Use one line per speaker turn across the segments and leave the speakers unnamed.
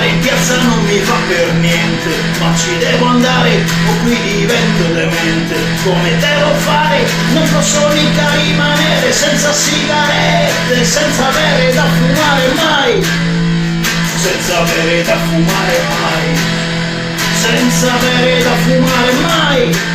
Stare in piazza non mi fa per niente, ma ci devo andare o qui divento demente. Come devo fare? Non posso mica rimanere senza sigarette, senza avere da fumare mai, senza avere da fumare mai, senza avere da fumare mai.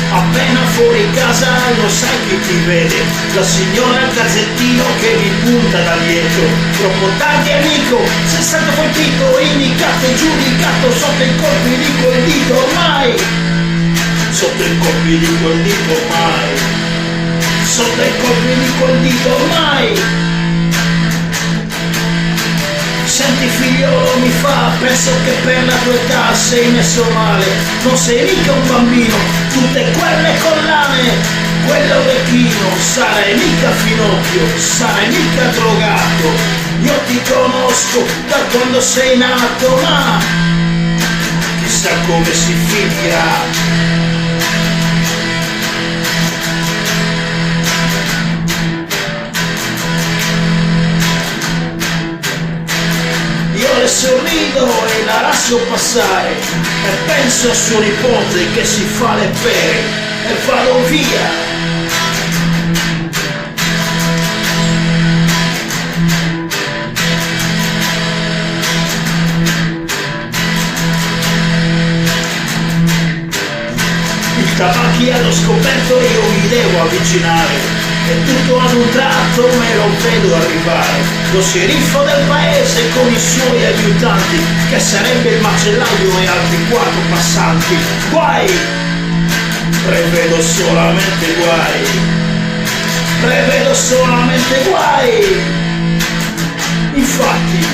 Appena fuori casa lo sai chi ti vede, la signora al calzettino che mi punta da dietro. Troppo tardi amico, sei stato colpito, indicato, giudicato sotto i colpi di quel dito ormai, sotto i colpi di quel dito ormai, sotto i colpi di quel dito ormai. Senti figliolo mi fa, penso che per la tua età sei messo male, non sei mica un bambino, tutte quelle collane, quell'orecchino, sarai mica finocchio, sarai mica drogato, io ti conosco da quando sei nato, ma chissà come si finirà. Le sorrido e la lascio passare e penso a suo nipote che si fa le pere e vado via. Il tabacchi allo scoperto io mi devo avvicinare e tutto ad un tratto me lo vedo arrivare. Lo sceriffo del paese con i suoi aiutanti, che sarebbe il macellaio e altri 4 passanti. Guai! Prevedo solamente guai! Prevedo solamente guai! Infatti,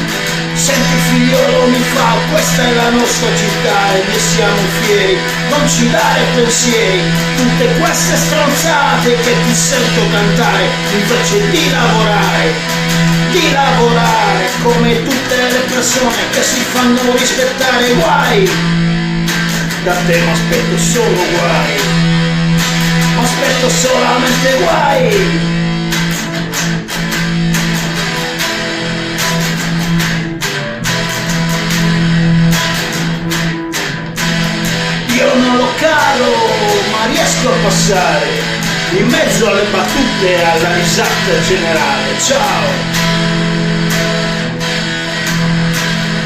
senti figliolo mi fa, questa è la nostra città e ne siamo fieri, non ci dare pensieri, tutte queste stronzate che ti sento cantare, invece di lavorare come tutte le persone che si fanno rispettare. Guai, da te mi aspetto solo guai, mi aspetto solamente guai. Io non lo caro, ma riesco a passare in mezzo alle battute e alla risata generale. Ciao,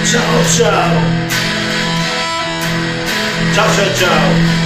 ciao, ciao, ciao, ciao, ciao.